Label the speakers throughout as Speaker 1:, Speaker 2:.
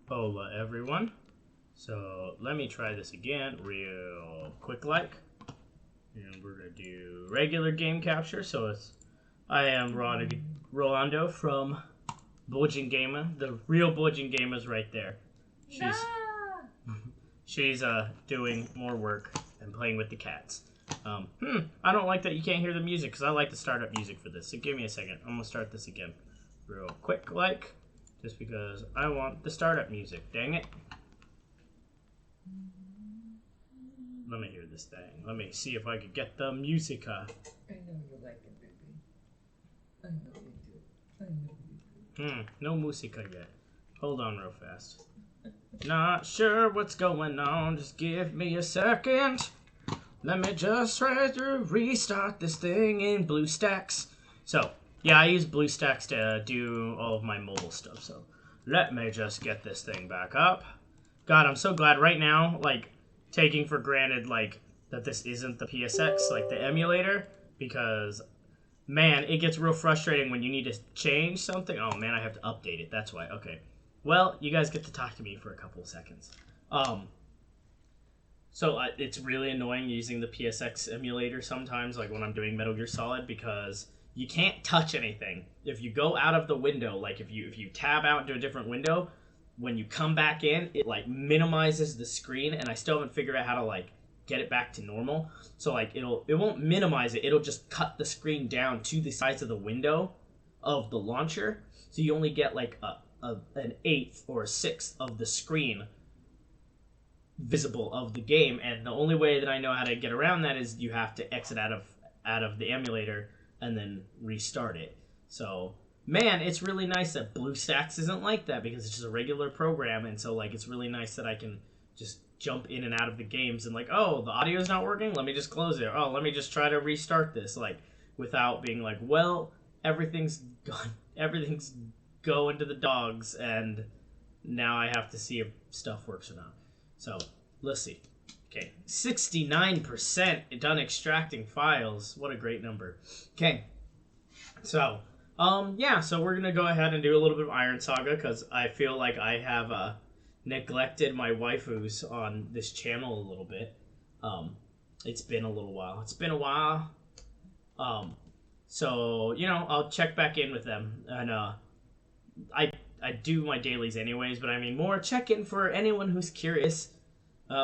Speaker 1: Hola everyone. So let me try this again real quick like. And we're gonna do regular game capture. So I am Rolando from Bulging Gamer. The real Bulging Gamer is right there. She's doing more work and playing with the cats. I don't like that you can't hear the music because I like the startup music for this. So give me a second. I'm gonna start this again real quick like. Just because I want the startup music. Dang it. Let me hear this thing. Let me see if I could get the music.
Speaker 2: I know you like it, baby. I know you do. I know you do.
Speaker 1: No musica yet. Hold on real fast. Not sure what's going on. Just give me a second. Let me just try to restart this thing in BlueStacks. So, yeah, I use BlueStacks to do all of my mobile stuff, so let me just get this thing back up. God, I'm so glad right now, like, taking for granted, like, that this isn't the PSX, like, the emulator, because, man, it gets real frustrating when you need to change something. Oh, man, I have to update it. That's why. Okay. Well, you guys get to talk to me for a couple of seconds. So it's really annoying using the PSX emulator sometimes, like when I'm doing Metal Gear Solid, because you can't touch anything. If you go out of the window, like if you tab out into a different window, when you come back in, it like minimizes the screen, and I still haven't figured out how to like get it back to normal. So like it won't minimize it. It'll just cut the screen down to the size of the window of the launcher, so you only get like an eighth or a sixth of the screen visible of the game, and the only way that I know how to get around that is you have to exit out of the emulator and then restart it. So, man, it's really nice that BlueStacks isn't like that because it's just a regular program, and so like it's really nice that I can just jump in and out of the games and like, oh, the audio's not working, let me just close it. Oh, let me just try to restart this, like without being like, well, everything's gone, everything's going to the dogs, and now I have to see if stuff works or not. So, let's see. Okay, 69% done extracting files. What a great number. Okay, so, yeah, so we're going to go ahead and do a little bit of Iron Saga, because I feel like I have neglected my waifus on this channel a little bit. It's been a little while. It's been a while. So, you know, I'll check back in with them, and, I do my dailies anyways, but I mean more check-in for anyone who's curious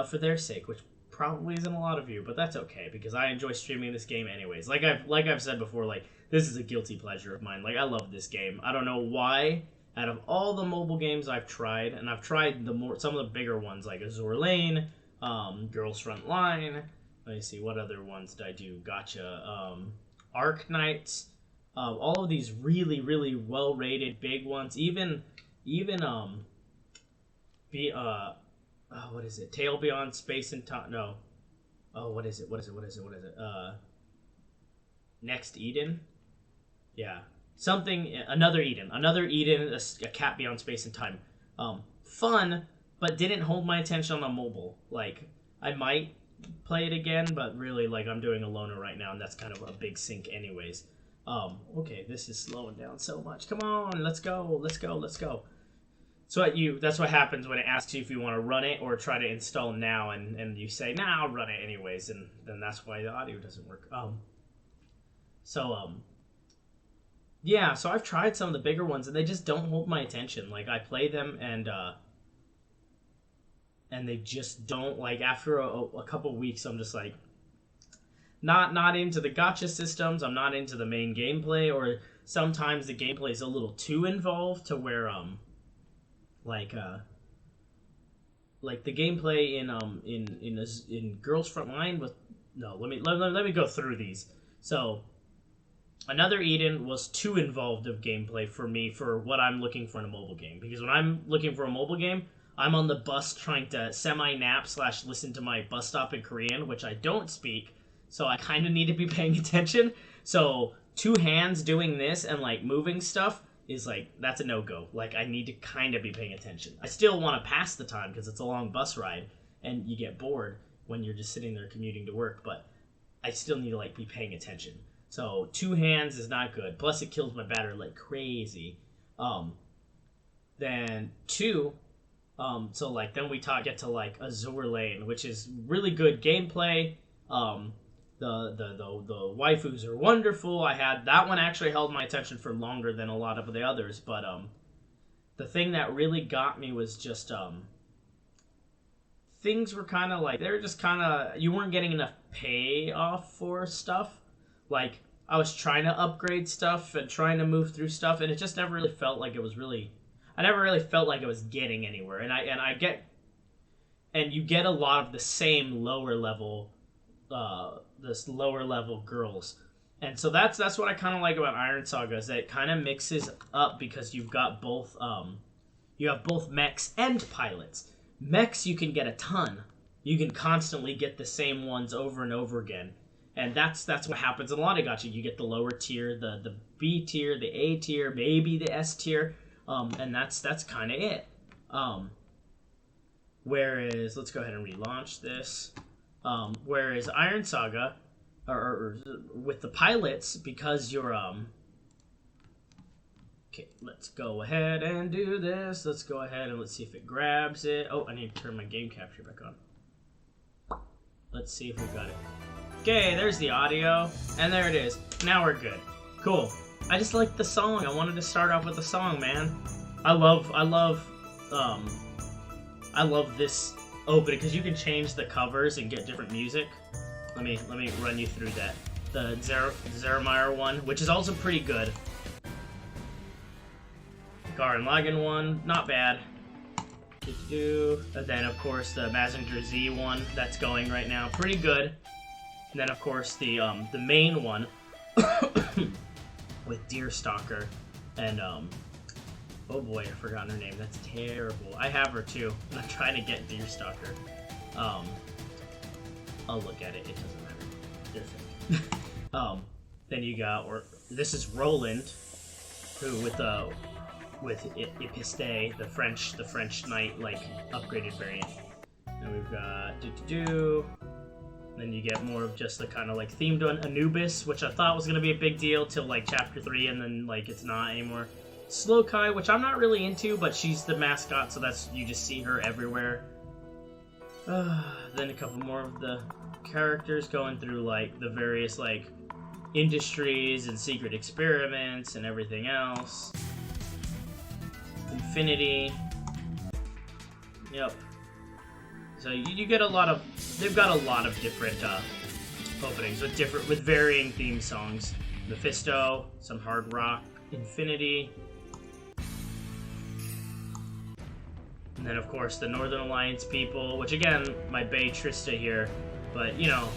Speaker 1: for their sake, which probably isn't a lot of you, but that's okay because I enjoy streaming this game anyways. Like I've said before, like this is a guilty pleasure of mine. Like I love this game. I don't know why. Out of all the mobile games I've tried, and I've tried some of the bigger ones like Azure Lane, Girls Front Line. Let me see what other ones did I do. Gotcha. Arc Knights. All of these really, really well-rated big ones, even what is it? Tale Beyond Space and Time? No. Oh, what is it? Next Eden? Yeah. Something, another Eden, a Cat Beyond Space and Time. Fun, but didn't hold my attention on a mobile. Like, I might play it again, but really, like, I'm doing a loner right now, and that's kind of a big sink anyways. Okay, this is slowing down so much. Come on, let's go. So that's what happens when it asks you if you want to run it or try to install now, and you say, nah, I'll run it anyways, and then that's why the audio doesn't work. Yeah, so I've tried some of the bigger ones, and they just don't hold my attention. Like, I play them, and they just don't, like, after a couple weeks, I'm just like, not into the gacha systems. I'm not into the main gameplay, or sometimes the gameplay is a little too involved to where like the gameplay in Girls Front Line with let me go through these. So Another Eden was too involved of gameplay for me for what I'm looking for in a mobile game, because when I'm looking for a mobile game, I'm on the bus trying to semi-nap / listen to my bus stop in Korean, which I don't speak, so I kind of need to be paying attention. So 2 hands doing this and like moving stuff is like, that's a no-go. Like, I need to kind of be paying attention. I still want to pass the time because it's a long bus ride and you get bored when you're just sitting there commuting to work, but I still need to like be paying attention. So 2 hands is not good. Plus it kills my battery like crazy. Then 2, so like then we get to like Azure Lane, which is really good gameplay. The waifus are wonderful. I had that one actually held my attention for longer than a lot of the others, but the thing that really got me was just things were kind of like, they were just kind of, you weren't getting enough payoff for stuff. Like, I was trying to upgrade stuff and trying to move through stuff, and it just never really felt like it was really, I never really felt like it was getting anywhere. And you get a lot of the same lower level girls. And so that's what I kind of like about Iron Saga, is that it kind of mixes up, because you've got both you have both mechs and pilots. Mechs you can get a ton. You can constantly get the same ones over and over again. And that's what happens in a lot of gacha. You get the lower tier, the B tier, the A tier, maybe the S tier, and that's kind of it. Whereas, let's go ahead and relaunch this. Whereas Iron Saga, or with the pilots, because you're okay, let's go ahead and do this. Let's go ahead and let's see if it grabs it. Oh, I need to turn my game capture back on. Let's see if we got it. Okay, there's the audio, and there it is. Now we're good. Cool. I just like the song. I wanted to start off with the song, man. I love this opening, because you can change the covers and get different music. Let me run you through that. The Zeremeyer one, which is also pretty good. Garen Lagann one, not bad. And then of course the Mazinger Z one that's going right now, pretty good. And then of course the main one with Deerstalker and oh boy, I forgot her name. That's terrible. I have her too, and I'm trying to get Deerstalker. I'll look at it. It doesn't matter. They're fake. Then you got, this is Roland, who with Episte, the French knight like upgraded variant. And we've got Then you get more of just the kind of like themed one, Anubis, which I thought was gonna be a big deal till like chapter 3, and then like it's not anymore. Slowkai, which I'm not really into, but she's the mascot, so you just see her everywhere. Then a couple more of the characters going through like the various like industries and secret experiments and everything else. Infinity. Yep. So you get a lot of, they've got a lot of different openings with varying theme songs. Mephisto, some hard rock, Infinity. And then, of course, the Northern Alliance people, which, again, my bae Trista here, but, you know,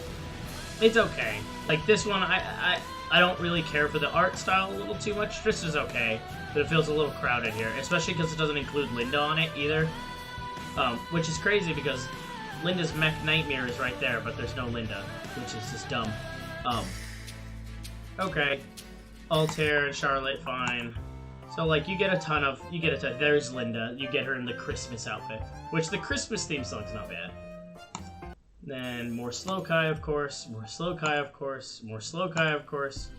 Speaker 1: it's okay. Like, this one, I don't really care for the art style a little too much. Trista's okay, but it feels a little crowded here, especially because it doesn't include Linda on it, either. Which is crazy, because Linda's mech nightmare is right there, but there's no Linda, which is just dumb. Okay. Altair and Charlotte, fine. So, like, you get a ton. There's Linda. You get her in the Christmas outfit, which the Christmas theme song's not bad. Then more Slowkai, of course. More Slowkai, of course. More Slowkai, of course.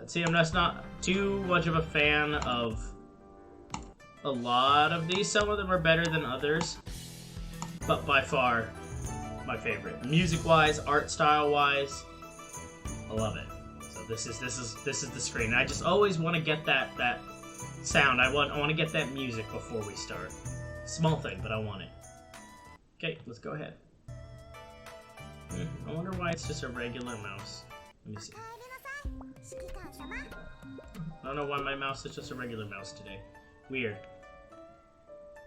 Speaker 1: See, I'm just not too much of a fan of a lot of these. Some of them are better than others, but by far my favorite. Music-wise, art style-wise, I love it. This is the screen. I just always want to get that sound. I want to get that music before we start. Small thing, but I want it. Okay, let's go ahead. I wonder why it's just a regular mouse. Let me see. I don't know why my mouse is just a regular mouse today. Weird.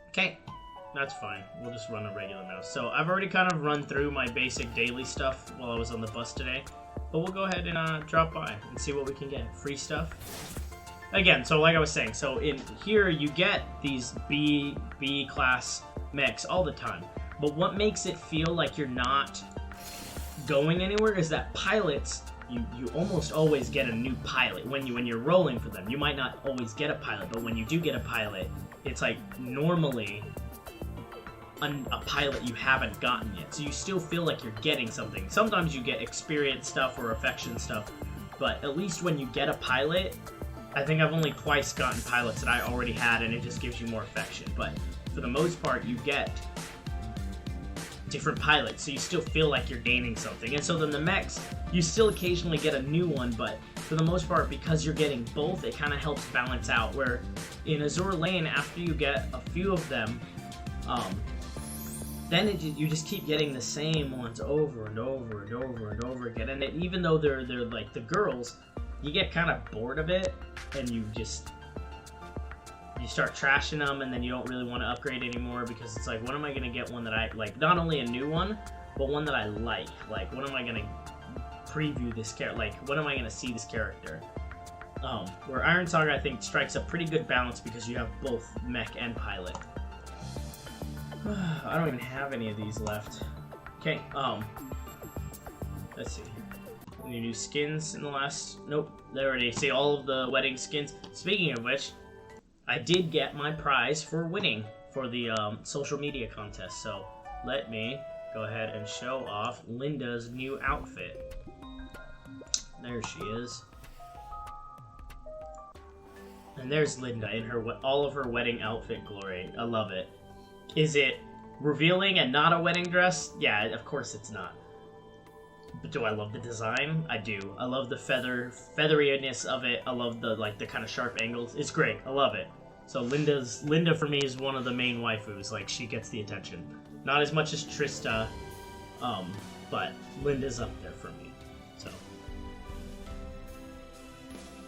Speaker 1: Okay, that's fine. We'll just run a regular mouse. So I've already kind of run through my basic daily stuff while I was on the bus today. But we'll go ahead and drop by and see what we can get. Free stuff. Again, so like I was saying, so in here you get these B class mechs all the time. But what makes it feel like you're not going anywhere is that pilots, you almost always get a new pilot when you're rolling for them. You might not always get a pilot, but when you do get a pilot, it's like normally a pilot you haven't gotten yet, so you still feel like you're getting something. Sometimes you get experience stuff or affection stuff, but at least when you get a pilot, I think I've only twice gotten pilots that I already had, and it just gives you more affection. But for the most part, you get different pilots, so you still feel like you're gaining something. And so then the mechs, you still occasionally get a new one, but for the most part, because you're getting both, it kind of helps balance out. Where in Azure Lane, after you get a few of them, then you just keep getting the same ones over and over and over and over again. And even though they're like the girls, you get kind of bored of it, and you start trashing them, and then you don't really want to upgrade anymore, because it's like, when am I going to get one that I like? Not only a new one, but one that I like. Like, when am I going to preview this character? Like, when am I going to see this character? Where Iron Saga, I think, strikes a pretty good balance because you have both mech and pilot. I don't even have any of these left. Okay, let's see. Any new skins in the last... Nope, they already see all of the wedding skins. Speaking of which, I did get my prize for winning for the social media contest, so let me go ahead and show off Linda's new outfit. There she is. And there's Linda in her all of her wedding outfit glory. I love it. Is it revealing and not a wedding dress? Yeah, of course it's not. But do I love the design? I do. I love the featheriness of it. I love the kind of sharp angles. It's great. I love it. So Linda for me is one of the main waifus. Like, she gets the attention. Not as much as Trista, but Linda's up there for me. So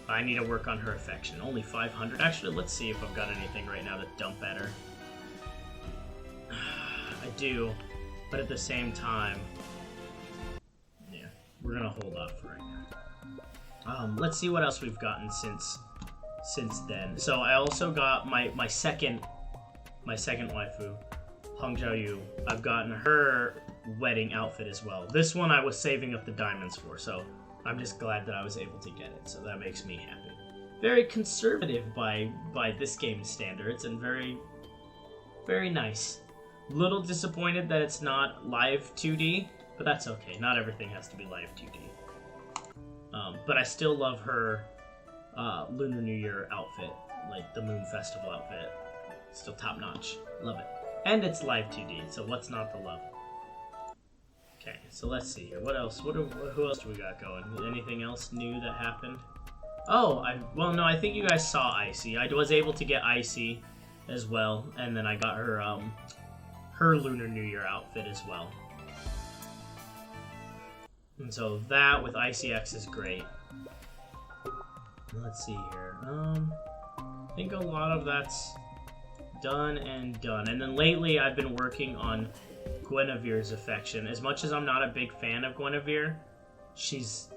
Speaker 1: I need to work on her affection. Only 500. Actually, let's see if I've got anything right now to dump at her. I do, but at the same time, yeah, we're gonna hold off for right now. Let's see what else we've gotten since then. So I also got my second waifu, Hong Jiao Yu. I've gotten her wedding outfit as well. This one I was saving up the diamonds for, so I'm just glad that I was able to get it. So that makes me happy. Very conservative by this game's standards, and very, very nice. Little disappointed that it's not live 2D, but that's okay. Not everything has to be live 2D. But I still love her Lunar New Year outfit, like the Moon Festival outfit. Still top notch. Love it. And it's live 2D, so what's not to love? Okay, so let's see here. What else? Who else do we got going? Anything else new that happened? Oh, well, no, I think you guys saw Icy. I was able to get Icy as well, and then I got her her Lunar New Year outfit as well. And so that with ICX is great. Let's see here. I think a lot of that's done. And then lately I've been working on Guinevere's affection. As much as I'm not a big fan of Guinevere, she's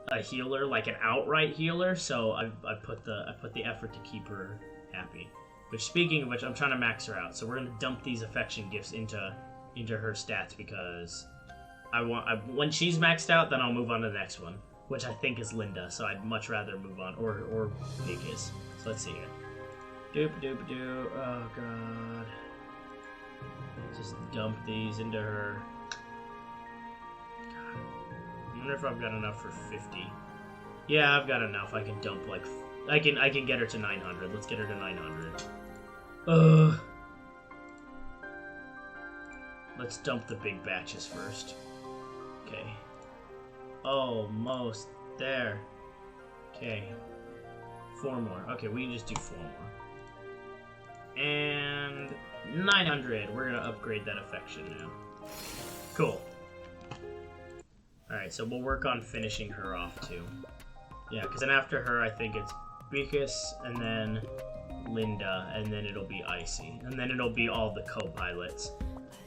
Speaker 1: a healer, like an outright healer, so I put the effort to keep her happy. Which, speaking of which, I'm trying to max her out, so we're gonna dump these affection gifts into her stats, because when she's maxed out, then I'll move on to the next one, which I think is Linda. So I'd much rather move on, or Big is. So let's see here. Doop doop doo. Oh god. Just dump these into her. God. I wonder if I've got enough for 50. Yeah, I've got enough. I can dump like I can get her to 900. Let's get her to 900. Let's dump the big batches first. Okay. Almost there. Okay. 4 more. Okay, we can just do 4 more. And 900. We're gonna upgrade that affection now. Cool. Alright, so we'll work on finishing her off too. Yeah, because then after her, I think it's Beakus, and then Linda, and then it'll be Icy, and then it'll be all the co-pilots.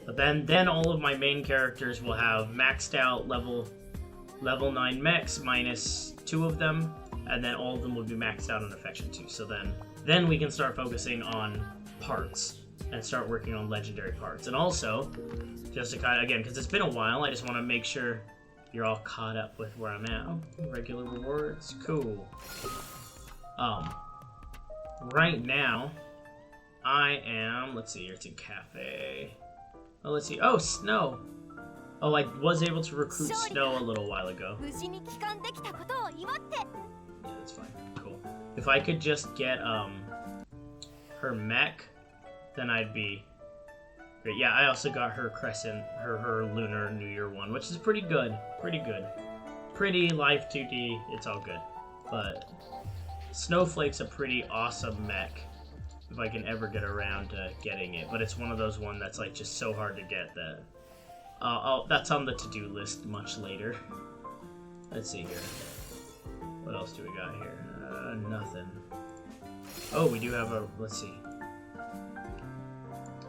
Speaker 1: But then all of my main characters will have maxed out level 9 mechs minus 2 of them, and then all of them will be maxed out on affection too. So then we can start focusing on parts and start working on legendary parts. And also, just to kind of, again, because it's been a while, I just want to make sure you're all caught up with where I'm at. Oh, regular rewards, cool. Right now, I am, let's see here, it's in cafe. Oh, let's see, oh, Snow. Oh, I was able to recruit Snow a little while ago. Yeah, that's fine. Cool. If I could just get her mech, then I'd be great. Yeah, I also got her crescent, her lunar New Year one, which is pretty good. Pretty good. Pretty life 2D. It's all good. But Snowflake's a pretty awesome mech. If I can ever get around to getting it, but it's one of those one that's like just so hard to get that that's on the to-do list much later. Let's see here. What else do we got here? Nothing. Oh, we do have a. Let's see.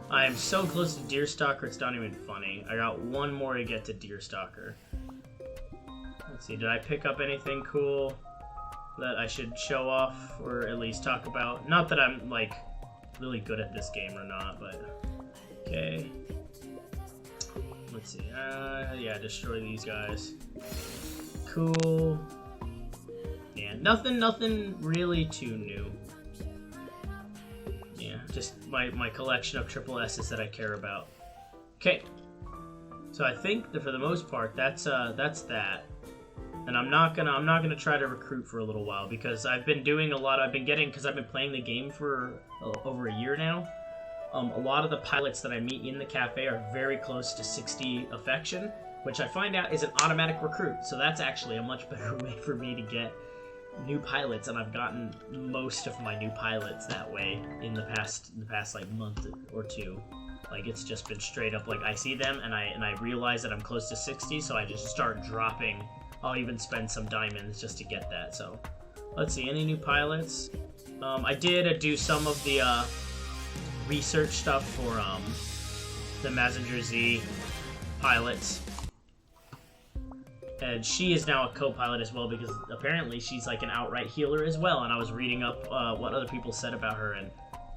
Speaker 1: I am so close to Deerstalker, it's not even funny. I got one more to get to Deerstalker. Let's see. Did I pick up anything cool that I should show off or at least talk about? Not that I'm like really good at this game or not, but okay. Let's see. Yeah, destroy these guys. Cool. Yeah, nothing really too new. Yeah, just my collection of triple S's that I care about. Okay. So I think that for the most part, that's that. And I'm not gonna try to recruit for a little while because I've been doing a lot. I've been playing the game for over a year now. A lot of the pilots that I meet in the cafe are very close to 60 affection, which I find out is an automatic recruit. So that's actually a much better way for me to get new pilots, and I've gotten most of my new pilots that way in the past like month or two. Like it's just been straight up like I see them and I realize that I'm close to 60, so I just start dropping. I'll even spend some diamonds just to get that. So let's see, any new pilots? I did do some of the research stuff for the Mazinger Z pilots. And she is now a co-pilot as well because apparently she's like an outright healer as well. And I was reading up what other people said about her, and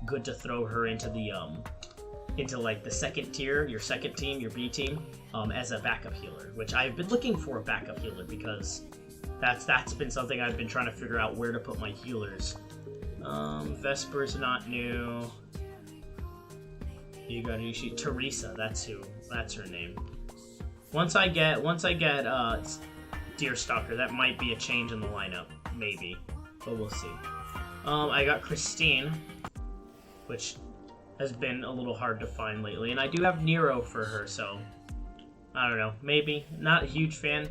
Speaker 1: good to throw her into the into like the second tier, your second team, your B team, as a backup healer. Which I've been looking for a backup healer because that's been something I've been trying to figure out where to put my healers. Vesper's not new. You got Ishi. Teresa, that's her name. Once I get Deerstalker, that might be a change in the lineup, maybe, but we'll see. I got Christine, which has been a little hard to find lately, and I do have Nero for her, so I don't know, maybe. Not a huge fan.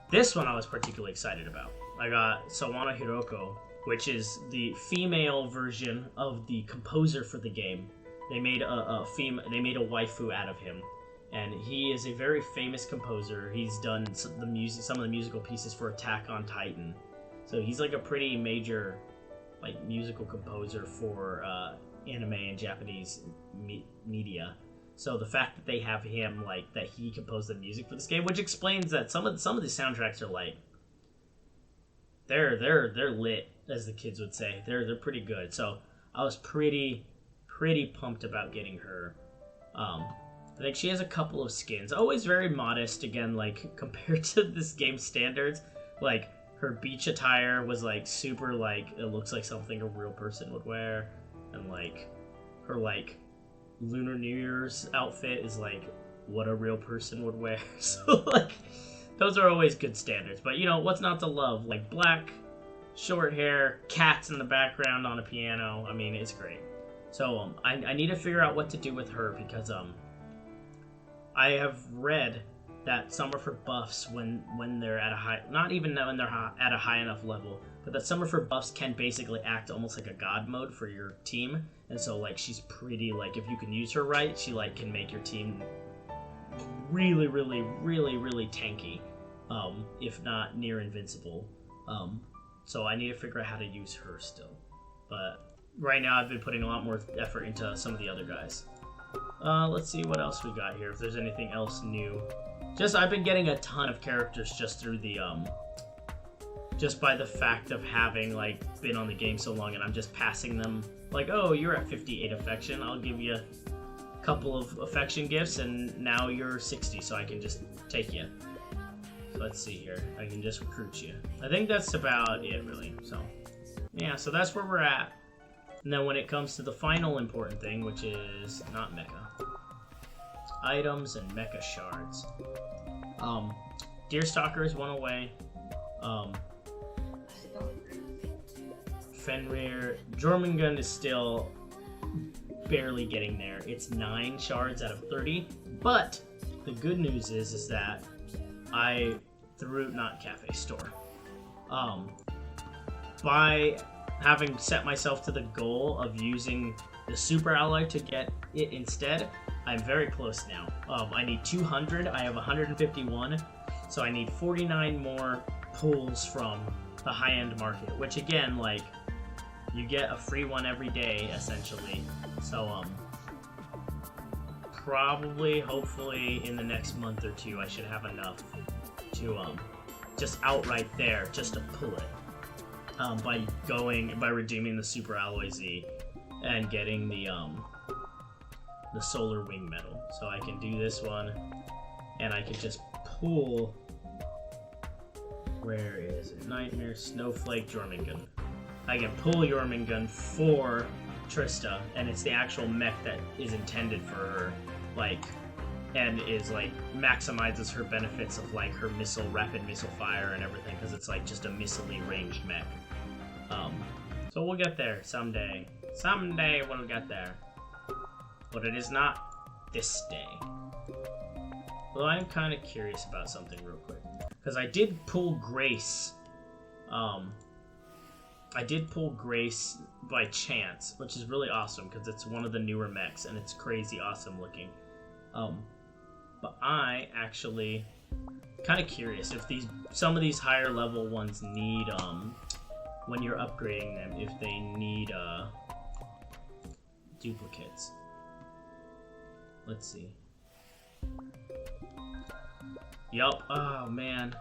Speaker 1: This one I was particularly excited about. I got Sawana Hiroko, which is the female version of the composer for the game. They made a waifu out of him. And he is a very famous composer. He's done some of the musical pieces for Attack on Titan. So he's like a pretty major, like, musical composer for anime and Japanese media. So the fact that they have him, like, that he composed the music for this game, which explains that some of the soundtracks are like, they're lit, as the kids would say. They're pretty good. So I was pretty pumped about getting her. I think she has a couple of skins. Always very modest, again, like, compared to this game's standards. Like, her beach attire was, like, super, like, it looks like something a real person would wear. And, like, her, like, Lunar New Year's outfit is, like, what a real person would wear. So, like, those are always good standards. But, you know, what's not to love? Like, black, short hair, cats in the background on a piano. I mean, it's great. So, I need to figure out what to do with her because, I have read that some of her buffs, when they're at a high, not even when they're at a high enough level, but that some of her buffs can basically act almost like a god mode for your team. And so, like, she's pretty, like, if you can use her right, she, like, can make your team really, really, really, really tanky, if not near invincible. So I need to figure out how to use her still. But right now I've been putting a lot more effort into some of the other guys. Let's see what else we got here, if there's anything else new. I've been getting a ton of characters just through the, just by the fact of having, like, been on the game so long, and I'm just passing them, like, oh, you're at 58 affection, I'll give you a couple of affection gifts, and now you're 60, so I can just take you. So let's see here, I can just recruit you. I think that's about it, really, so. Yeah, so that's where we're at. And then when it comes to the final important thing, which is not mecha, items and mecha shards. Deerstalker is one away. Fenrir. Jormungand is still barely getting there. It's 9 shards out of 30. But the good news is that not cafe store. By having set myself to the goal of using the super alloy to get it instead, I'm very close now. I need 200. I have 151. So I need 49 more pulls from the high-end market, which again, like, you get a free one every day, essentially. So, probably, hopefully, in the next month or two, I should have enough to, just outright there, just to pull it. By redeeming the Super Alloy Z and getting the Solar Wing Medal. So I can do this one, and I can just pull... Where is it? Nightmare, Snowflake, Jormungand. I can pull Jormungand for Trista, and it's the actual mech that is intended for her, like, and is, like, maximizes her benefits of, like, her rapid missile fire and everything, because it's, like, just a missile-y ranged mech. So we'll get there someday. Someday we'll get there. But it is not this day. Well, I'm kind of curious about something real quick. Because I did pull Grace. I did pull Grace by chance, which is really awesome because it's one of the newer mechs and it's crazy awesome looking. But I actually kind of curious if some of these higher level ones need when you're upgrading them, if they need duplicates. Let's see. Yup. Oh man,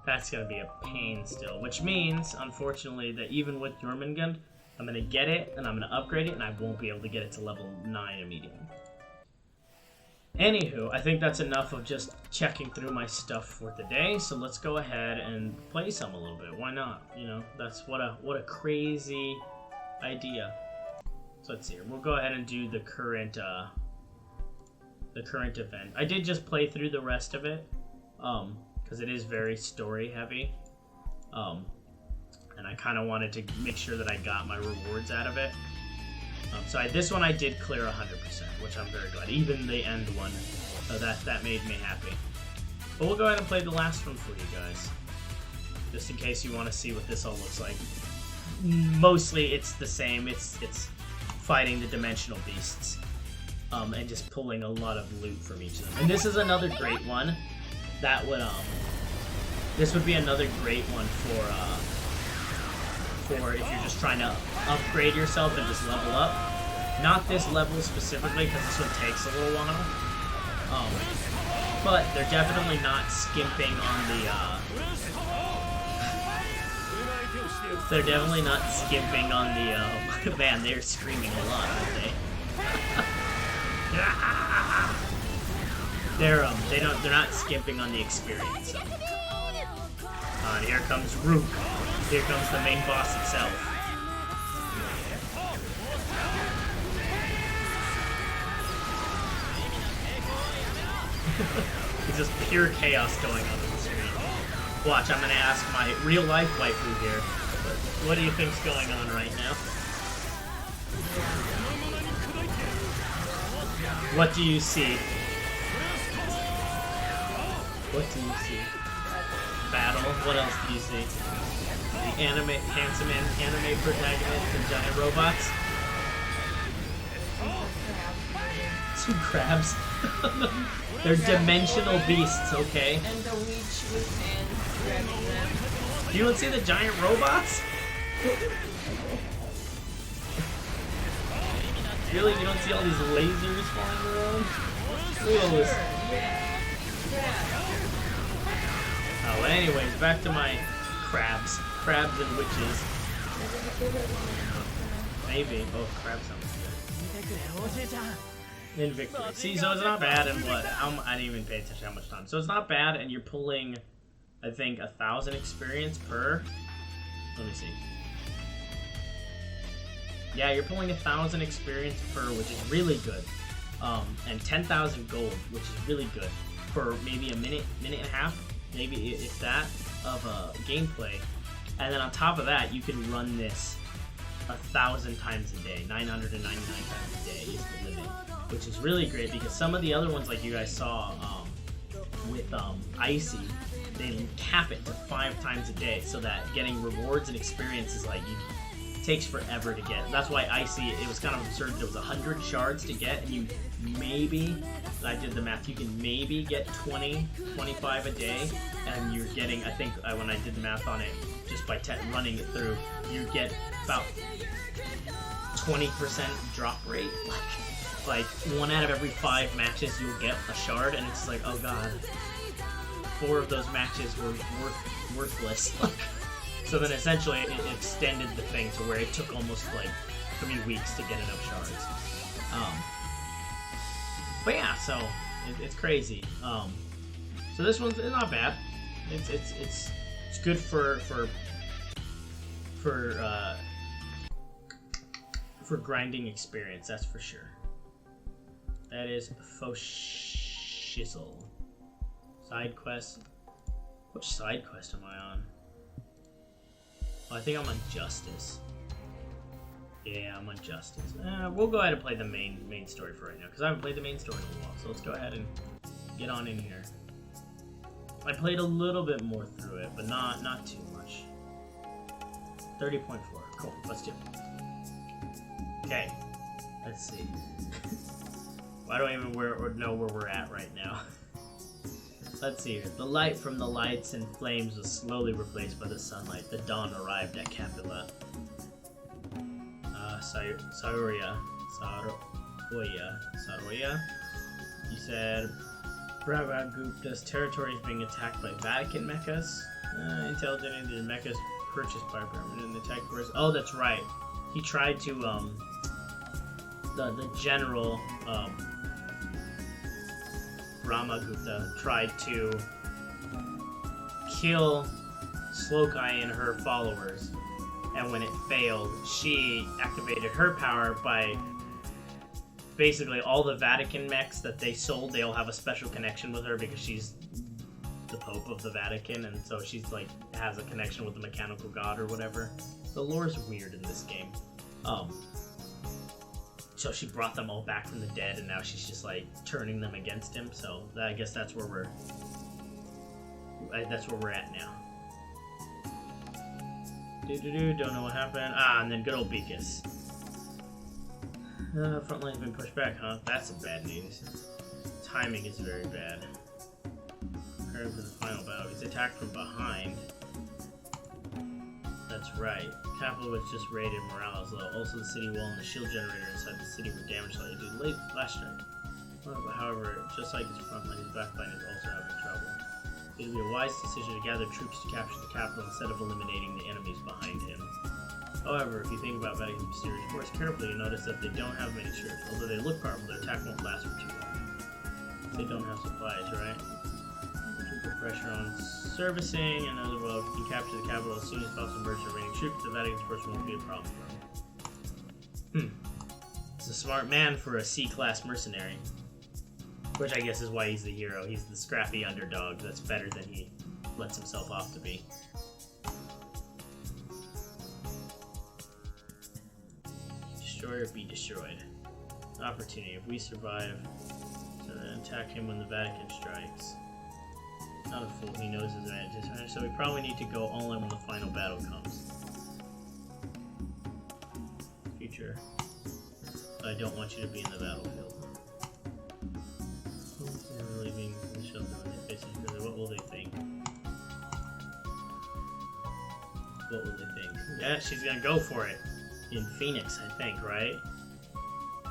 Speaker 1: that's gonna be a pain still. Which means, unfortunately, that even with Jormungand, I'm gonna get it and I'm gonna upgrade it, and I won't be able to get it to level 9 immediately. Anywho, I think that's enough of just checking through my stuff for today. So let's go ahead and play some a little bit. Why not? You know, that's what a crazy idea. So let's see. We'll go ahead and do the current event. I did just play through the rest of it, because it is very story heavy, and I kind of wanted to make sure that I got my rewards out of it. So this one I did clear 100%, which I'm very glad. Even the end one, so that made me happy. But we'll go ahead and play the last one for you guys, just in case you want to see what this all looks like. Mostly it's the same. It's fighting the dimensional beasts. And just pulling a lot of loot from each of them. And this is another great one. That would this would be another great one for if you're just trying to upgrade yourself and just level up. Not this level specifically, because this one takes a little while. But they're definitely not skimping on the They're definitely not skimping on the man, they're screaming a lot, aren't they? They're not skimping on the experience. So. And here comes Rook. Here comes the main boss itself. It's just pure chaos going on the screen. Watch, I'm gonna ask my real life waifu here. What do you think's going on right now? What do you see? What do you see? Battle. What else do you see? The handsome anime protagonist and giant robots? Two crabs. They're dimensional beasts, okay?
Speaker 2: And the witch with hands grabbing them.
Speaker 1: You don't see the giant robots? Really? You don't see all these lasers flying around? Look at all this. Oh, anyways, back to my crabs. Crabs and witches. Maybe. Oh, crabs sounds good. In victory. See, so it's not bad, and what? I didn't even pay attention how much time. So it's not bad, and you're pulling, I think, 1,000 experience per. Let me see. Yeah, you're pulling 1,000 experience per, which is really good. And 10,000 gold, which is really good for maybe a minute and a half, maybe if that, of gameplay. And then on top of that, you can run this 1,000 times a day. 999 times a day is the limit, which is really great because some of the other ones, like you guys saw with Icy, they cap it to 5 times a day, so that getting rewards and experiences it takes forever to get. That's why Icy, it was kind of absurd. There was 100 shards to get, and you maybe, I did the math, you can maybe get 20, 25 a day, and you're getting, I think when I did the math on it, just by running it through, you get about 20% drop rate. Like 1 out of every 5 matches you'll get a shard, and it's like, oh god, 4 of those matches were worthless. So then essentially it extended the thing to where it took almost like 3 weeks to get enough shards. But yeah, so it's crazy. So this one's not bad. It's good for grinding experience, that's for sure. That is faux shizzle. Side quest. Which side quest am I on? Oh, I think I'm on Justice. Yeah, I'm on Justice. We'll go ahead and play the main story for right now, because I haven't played the main story in a while. So let's go ahead and get on in here. I played a little bit more through it, but not too much. 30.4. Cool. Let's do it. Okay. Let's see. Why don't I even know where we're at right now? Let's see here. The light from the lights and flames was slowly replaced by the sunlight. The dawn arrived at Capilla. Saroya. You said Brahmagupta's territory is being attacked by Vatican mechas. Intelligent the mechas purchased by permanent attack force. Oh, that's right. He tried to the general Brahmagupta tried to kill Slokai and her followers, and when it failed, she activated her power by basically all the Vatican mechs that they sold. They all have a special connection with her because she's the Pope of the Vatican, and so she's like has a connection with the mechanical god or whatever. The lore's weird in this game. So she brought them all back from the dead, and now she's just like turning them against him. So I guess that's where we're at now. Don't know what happened. And then good old Beakus. Front line's been pushed back, huh? That's some bad news. Timing is very bad. Preparing for the final battle. He's attacked from behind. That's right. Capital was just raided, morale is low. Also, the city wall and the shield generator inside the city were damaged slightly due to late flash strike. However, just like his front line, his back line is also having trouble. It would be a wise decision to gather troops to capture the capital instead of eliminating the enemies behind him. However, if you think about Vatican's mysterious force carefully, you notice that they don't have many troops. Although they look powerful, their attack won't last for too long. They don't have supplies, right? Put pressure on servicing, and as well, if you can capture the capital as soon as possible, merge the remaining troops, the Vatican's force won't be a problem for him. He's a smart man for a C-class mercenary. Which I guess is why he's the hero. He's the scrappy underdog that's better than he lets himself off to be. Destroy or be destroyed. Opportunity. If we survive, so then attack him when the Vatican strikes. Not a fool. He knows his advantage. So we probably need to go all in when the final battle comes. Future. I don't want you to be in the battlefield. Leaving the shelter when they face each other. What will they think? What will they think? Yeah, she's gonna go for it. In Phoenix, I think, right?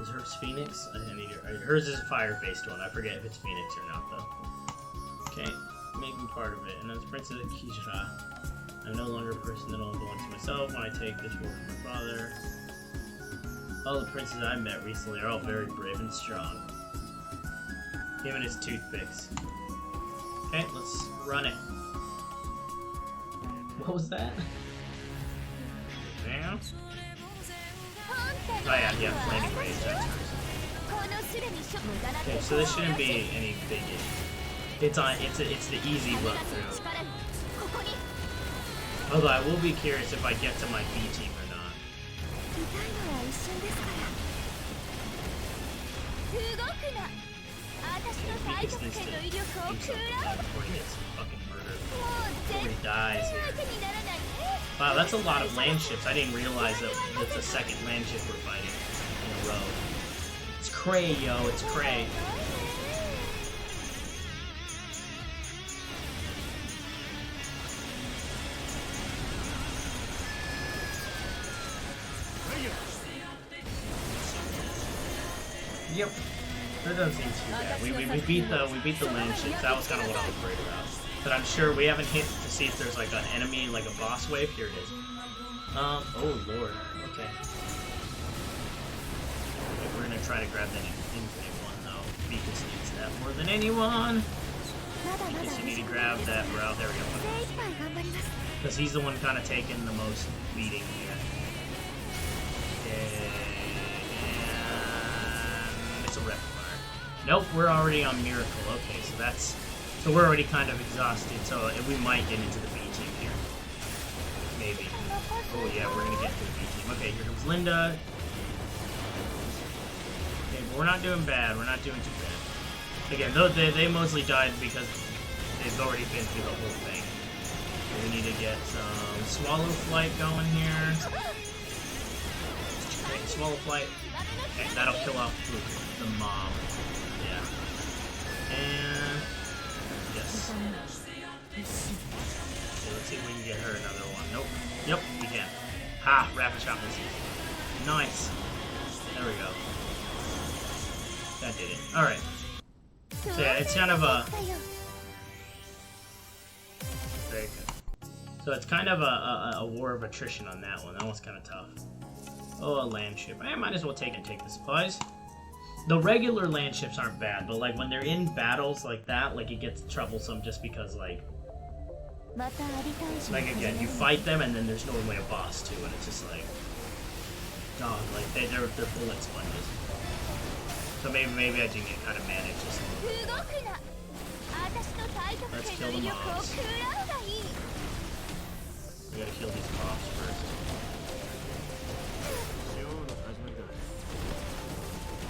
Speaker 1: Is hers Phoenix? I need her. Hers is a fire-based one. I forget if it's Phoenix or not, though. Okay, make me part of it. And as Princess Kishra, I'm no longer a person that only belongs to myself when I take this role from my father. All the princes I met recently are all very brave and strong. Him and his toothpicks. Okay, let's run it. What was that? Damn. Oh yeah, flaming rage, that's hers. Okay, so this shouldn't be any big issue. It's the easy run through. Although I will be curious if I get to my B team or not. Weakest instant before he gets fucking murdered. Before he dies here. Wow, that's a lot of land ships. I didn't realize that it's the second land ship we're fighting in a row. It's cray, yo, it's cray. Yep. That doesn't seem too bad. We beat the land ships. That was kind of what I was worried about. But I'm sure we haven't hit to see if there's like an enemy, like a boss wave. Here it is. Oh lord. Okay. We're gonna try to grab that infinite one though. Beakus needs that more than anyone. Beakus, you need to grab that route. There we go. Because he's the one kind of taking the most beating here. Okay. It's a replica. Nope, we're already on Miracle. Okay, so we're already kind of exhausted, so we might get into the B team here. Maybe. Oh yeah, we're gonna get to the B team. Okay, here comes Linda. Okay, but we're not doing bad. We're not doing too bad. Again, though they mostly died because they've already been through the whole thing. So we need to get some Swallow Flight going here. Okay, Swallow Flight. Okay, that'll kill off the mob. Yeah. And yes. Okay, let's see if we can get her another one. Nope. Yep, we can. Ha! Rapid shot misses. Nice. There we go. That did it. Alright. So yeah, it's kind of a... Very good. So it's kind of a war of attrition on that one. That one's kind of tough. Oh, a land ship. I might as well take the supplies. The regular land ships aren't bad, but like when they're in battles like that, like it gets troublesome just because like again, you fight them and then there's normally a boss too, and it's just like, dog, like they're bullet sponges. So maybe I do get kind of manage this a little bit. Let's kill the mobs. We gotta kill these mobs first.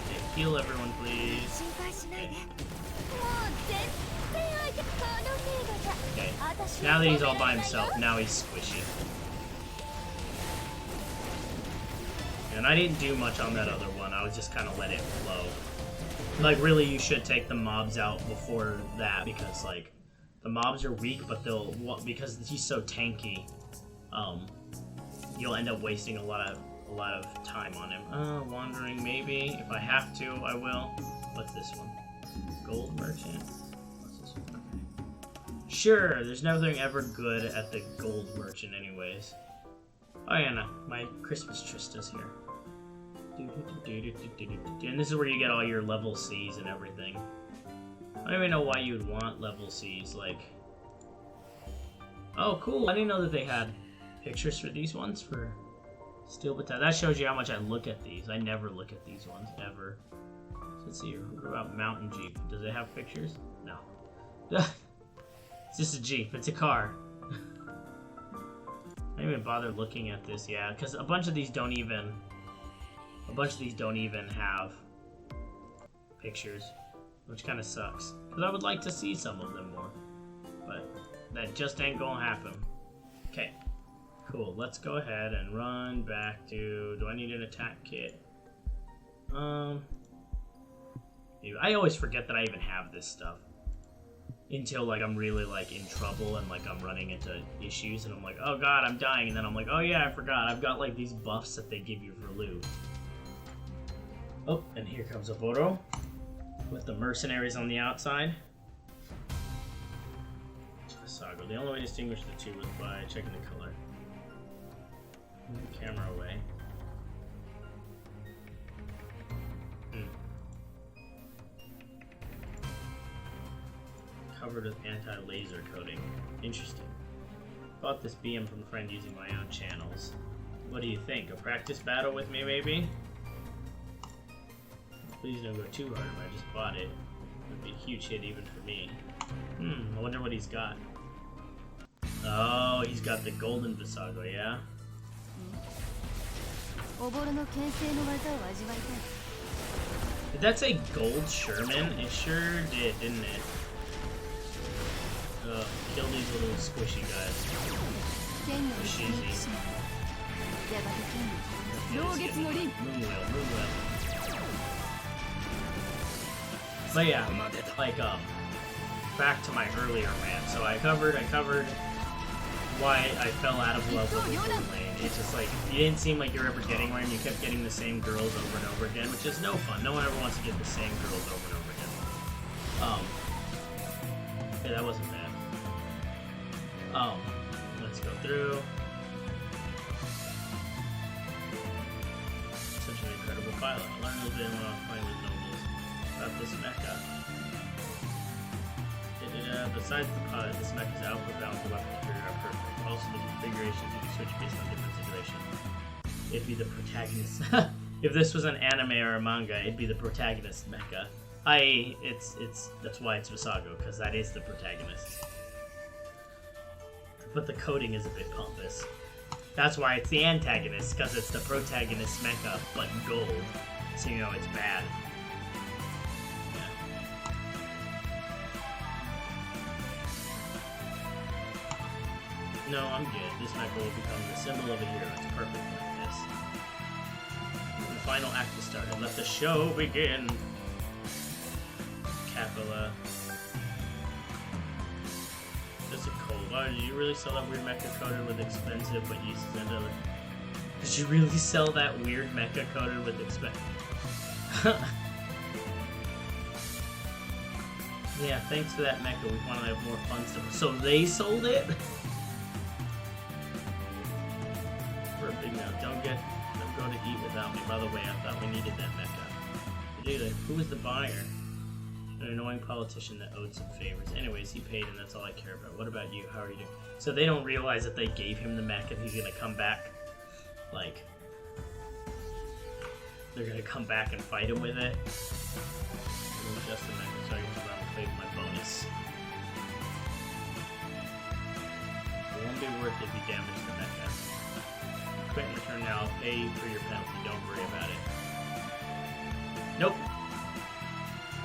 Speaker 1: Okay, heal everyone, please. Okay. Okay. Now that he's all by himself, now he's squishy. And I didn't do much on that other one. I was just kind of let it flow. Like, really, you should take the mobs out before that because, like, the mobs are weak, but they'll because he's so tanky. You'll end up wasting a lot of time on him. Wandering maybe. If I have to, I will. What's this one? Gold Merchant. What's this one? Okay. Sure, there's nothing ever good at the Gold Merchant anyways. Oh yeah, no. My Christmas Trista's here. And this is where you get all your level C's and everything. I don't even know why you would want level C's, like... Oh, cool. I didn't know that they had pictures for these ones for Steel Battalion. That shows you how much I look at these. I never look at these ones, ever. So let's see, what about Mountain Jeep? Does it have pictures? No. It's just a Jeep. It's a car. I didn't even bother looking at this, yeah, because a bunch of these don't even have pictures, which kind of sucks. Because I would like to see some of them more, but that just ain't gonna happen. Okay, cool. Let's go ahead and run back to. Do I need an attack kit? I always forget that I even have this stuff until like I'm really like in trouble and like I'm running into issues and I'm like, oh god, I'm dying, and then I'm like, oh yeah, I forgot. I've got like these buffs that they give you for loot. Oh, and here comes a photo with the mercenaries on the outside. Saga. The only way to distinguish the two is by checking the color. Move the camera away. Covered with anti-laser coating. Interesting. Bought this BM from a friend using my own channels. What do you think? A practice battle with me, maybe? Please don't go too hard if I just bought it. It would be a huge hit even for me. I wonder what he's got. Oh, he's got the golden Visago, yeah? Did that say Gold Sherman? It sure did, didn't it? Kill these little squishy guys. Squishy. Moonwheel. But yeah, like, back to my earlier rant. So I covered why I fell out of love with Lane. It's just like, you didn't seem like you were ever getting where, and you kept getting the same girls over and over again, which is no fun. No one ever wants to get the same girls over and over again. Yeah, that wasn't bad. Let's go through. Such an incredible pilot. I learned a little bit when I was playing with nobles about this mecha. Besides the pilot, this mecha's output, balance, and weapon configuration are perfect. Also, the configurations you can switch based on different situations. It'd be the protagonist. If this was an anime or a manga, it'd be the protagonist mecha. That's why it's Visago, because that is the protagonist. But the coding is a bit pompous. That's why it's the antagonist, because it's the protagonist mecha, but gold. So you know it's bad. No, I'm good. This mecha will become the symbol of a hero. It's perfect like this. The final act has started. Let the show begin. Capella. This is cold. Why did you really sell that weird mecha coated with expensive but uses end? Did you really sell that weird mecha coated with expensive? Yeah, thanks for that mecha. We want to have more fun stuff. So they sold it? Don't go to eat without me. By the way, I thought we needed that mecha. Dude, who was the buyer? An annoying politician that owed some favors. Anyways, he paid, and that's all I care about. What about you? How are you doing? So they don't realize that they gave him the mecha, and he's gonna come back. Like, they're gonna come back and fight him with it. Just the mecha, so I can just run and play with my bonus. It won't be worth it if you damage the mecha. Quit and return now. I'll pay you for your penalty. Don't worry about it. Nope.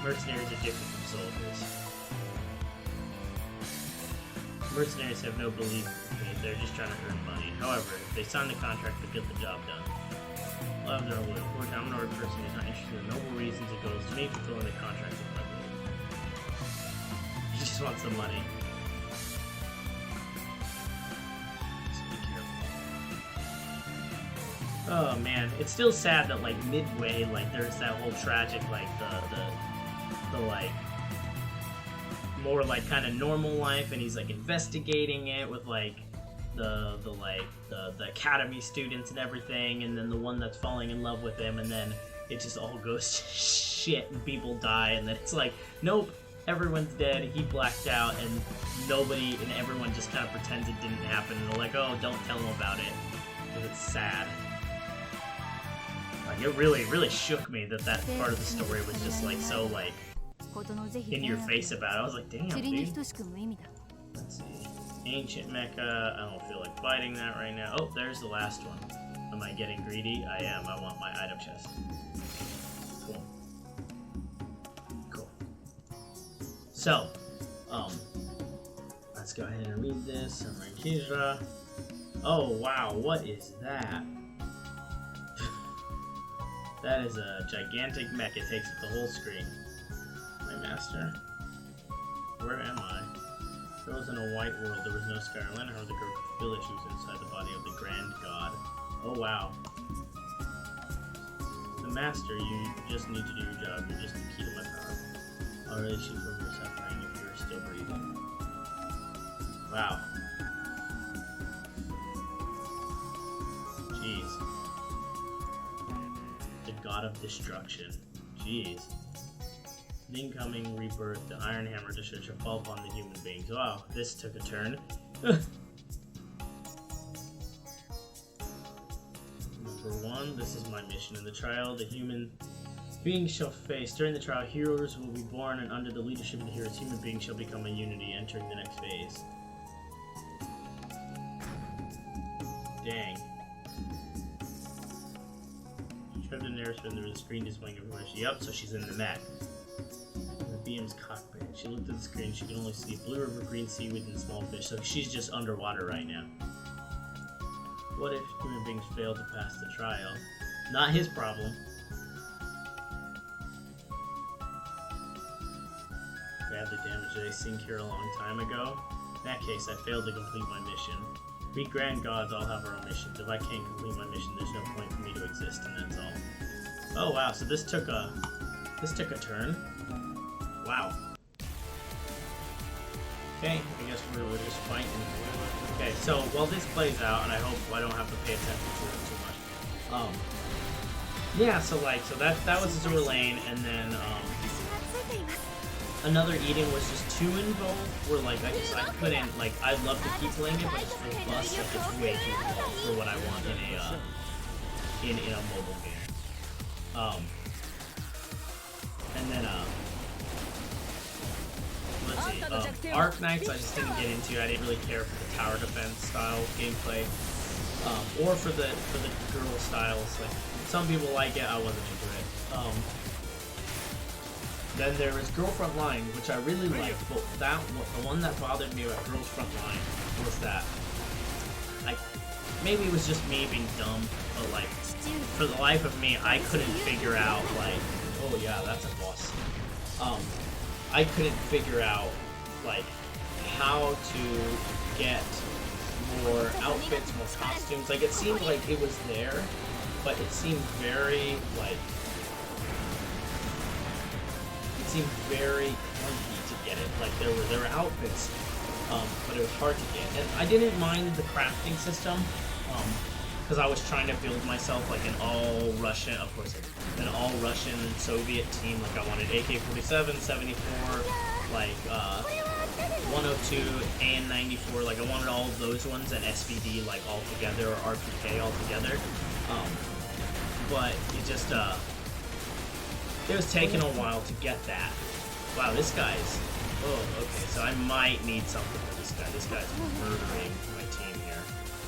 Speaker 1: Mercenaries are different from soldiers. Mercenaries have no belief in faith. They're just trying to earn money. However, if they sign the contract, they get the job done. Love their will. I'm an ordinary person who's not interested in noble reasons. It goes to me fulfilling the contract with my will. He just wants the money. Oh man, it's still sad that like midway, like there's that whole tragic, like the like more like kind of normal life, and he's like investigating it with like the academy students and everything, and then the one that's falling in love with him, and then it just all goes to shit and people die, and then it's like, nope, everyone's dead, he blacked out, and nobody and everyone just kind of pretends it didn't happen, and they're like, oh, don't tell him about it, because it's sad. Like, it really shook me that part of the story was just like so like in your face about it. I was like, damn, dude. Let's see. Ancient mecha. I don't feel like fighting that right now. Oh, there's the last one. Am I getting greedy? I am. I want my item chest. Cool. So, let's go ahead and read this. Samurai Kizra. Oh wow, what is that? That is a gigantic mech. It takes up the whole screen. My master. Where am I? There was in a white world. There was no sky or land. However, the girl could feel that she was inside the body of the grand god. Oh wow. The master, you just need to do your job. You're just the key to my power. I'll release you from your suffering if you're still breathing. Wow. Jeez. The god of destruction. Jeez. The incoming rebirth, the iron hammer to shall fall upon the human beings. Wow, this took a turn. Number 1, this is my mission. In the trial, the human beings shall face. During the trial, heroes will be born, and under the leadership of the heroes, human beings shall become a unity, entering the next phase. Dang. the narrator and there was a screen displaying information. Yep, so she's in the mech. In the BM's cockpit. She looked at the screen, she could only see blue river, green seaweed, and small fish, so she's just underwater right now. What if human beings fail to pass the trial? Not his problem. Badly damaged. Did I sink here a long time ago? In that case, I failed to complete my mission. We grand gods all have our own missions. If I can't complete my mission, there's no point for me to exist, and that's all. Oh wow, so this took a turn. Wow. Okay, I guess we're just fighting. Okay, so while this plays out, and I hope I don't have to pay attention to it too much. Yeah, so that was Azure Lane, and then another eating was just too involved. Where I couldn't I'd love to keep playing it, but it's robust, it's way too involved for what I want in a mobile game. And then let's see, Arc Knights I just didn't get into. I didn't really care for the tower defense style gameplay, or for the girl styles. Like some people like it, I wasn't into it. Then there was Girl Front Line, which I really liked, but the one that bothered me about Girls Front Line was that maybe it was just me being dumb, but for the life of me, I couldn't figure out oh yeah, that's a boss. I couldn't figure out how to get more outfits, more costumes. It seemed like it was there, but it seemed very clunky to get it. There were outfits, but it was hard to get. And I didn't mind the crafting system, because I was trying to build myself an all-Russian, of course, an all-Russian Soviet team. I wanted AK-47, 74, 102, AN-94. I wanted all of those ones, and SVD all together, or RPK all together. But it just it was taking a while to get that. Wow, this guy's... Oh, okay, so I might need something for this guy. This guy's murdering my team here.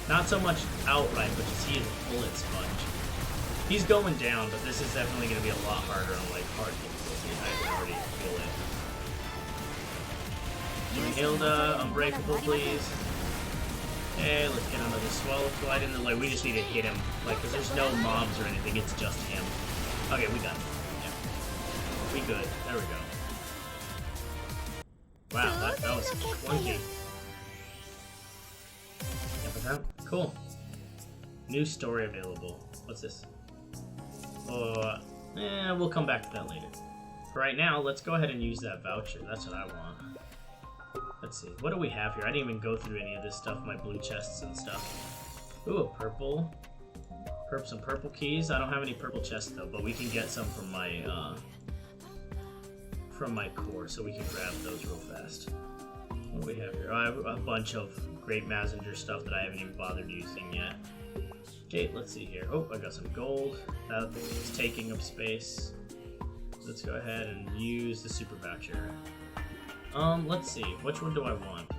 Speaker 1: Not so much outright, but just he is a bullet sponge. He's going down, but this is definitely going to be a lot harder on hard difficulty. I can already feel it. Hilda, Unbreakable, please. Hey, let's get another Swallow Glide in the we just need to hit him. Because there's no mobs or anything, it's just him. Okay, we got it. Yeah. We good. There we go. Wow, that was clunky. Cool. New story available. What's this? We'll come back to that later. For right now, let's go ahead and use that voucher. That's what I want. Let's see. What do we have here? I didn't even go through any of this stuff. My blue chests and stuff. Ooh, a purple. Some purple keys. I don't have any purple chests though, but we can get some from my core, so we can grab those real fast. What do we have here? I have a bunch of Great Messenger stuff that I haven't even bothered using yet. Okay, let's see here. Oh, I got some gold. That's taking up space. Let's go ahead and use the super voucher. Let's see. Which one do I want?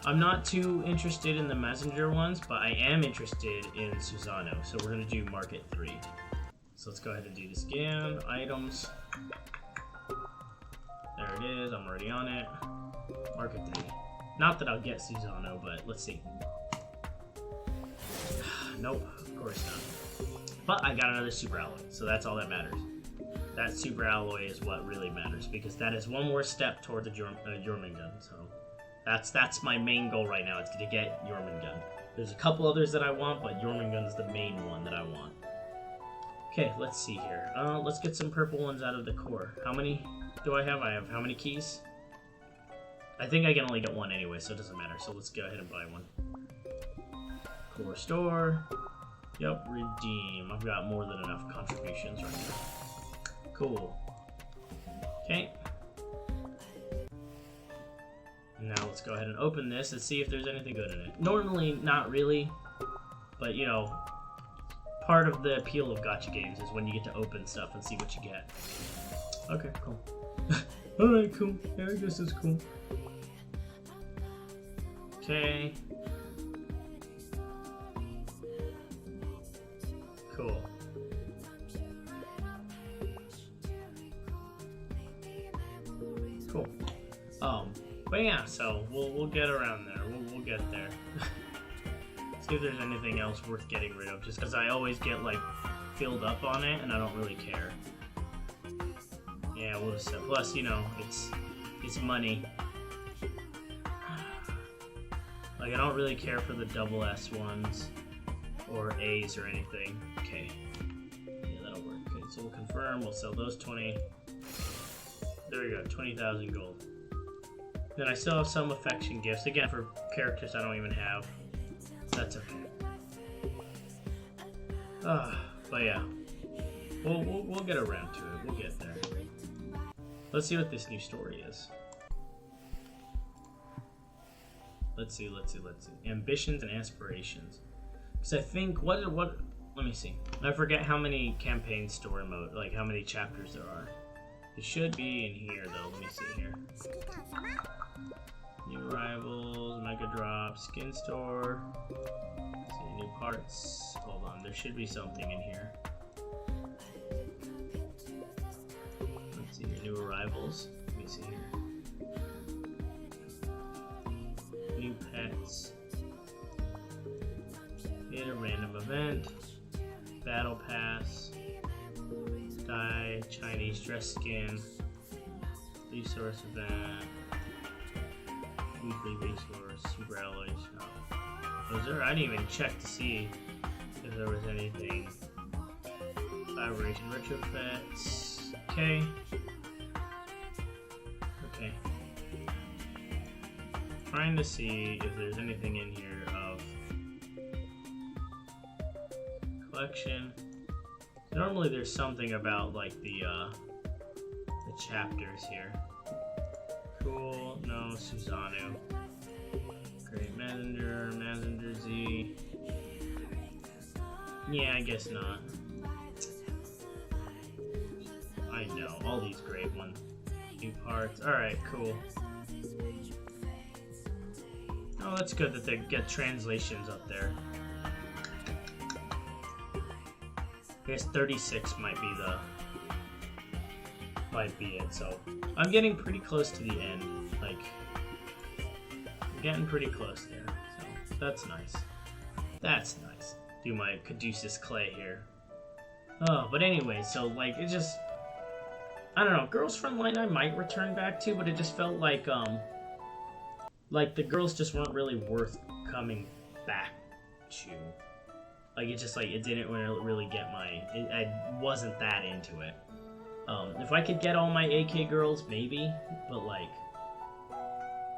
Speaker 1: I'm not too interested in the messenger ones, but I am interested in Susano, so we're going to do Market 3. So let's go ahead and do the scan. Items. There it is. I'm already on it. Market 3. Not that I'll get Susano, but let's see. Nope, of course not. But I got another super alloy, so that's all that matters. That super alloy is what really matters, because that is one more step toward the Jormungand. So that's my main goal right now. It's to get Jormungand. There's a couple others that I want, but Jormungand is the main one that I want. Okay, let's see here. Let's get some purple ones out of the core. How many do I have? I have how many keys? I think I can only get one anyway, so it doesn't matter. So let's go ahead and buy one. Core store. Yep, redeem. I've got more than enough contributions right now. Cool. Okay. Now let's go ahead and open this and see if there's anything good in it. Normally, not really. But, you know, part of the appeal of gacha games is when you get to open stuff and see what you get. Okay, cool. Alright, cool. Yeah, I guess that's cool. Okay. Cool. But yeah, so we'll get around there. We'll get there. See if there's anything else worth getting rid of, just because I always get like filled up on it and I don't really care. Yeah, we'll just plus, you know, it's money. Like, I don't really care for the double S ones or A's or anything. Okay. Yeah, that'll work. Okay, so we'll confirm. We'll sell those 20. There we go, 20,000 gold. Then I still have some affection gifts. Again, for characters I don't even have. That's okay. But yeah. We'll get around to it. We'll get there. Let's see what this new story is. Let's see. Ambitions and aspirations. Because I think, let me see. I forget how many campaign story mode, like how many chapters there are. It should be in here though, let me see here. New arrivals, mega drop, skin store. Let's see, new parts. Hold on, there should be something in here. Let's see here, new arrivals. Let me see here. New pets. Hit a random event. Battle pass. Dye, Chinese dress skin. Resource event. Weekly resource. Super alloys. Oh. Was there? I didn't even check to see if there was anything. Collaboration retrofits. Okay. Okay. Trying to see if there's anything in here of collection. Normally there's something about like the chapters here. Cool, no, Susanoo. Great Messenger Z. Yeah, I guess not. I know, all these great ones. New parts, alright, cool. Oh, that's good that they get translations up there. I guess 36 might be it, so I'm getting pretty close to the end. Like, I'm getting pretty close there, so that's nice. That's nice. Do my Caduceus clay here. Oh, but anyway, so like it just, I don't know. Girls Frontline I might return back to, but it just felt like the girls just weren't really worth coming back to. Like, it just, like, it didn't really get I wasn't that into it. If I could get all my AK girls, maybe, but, like,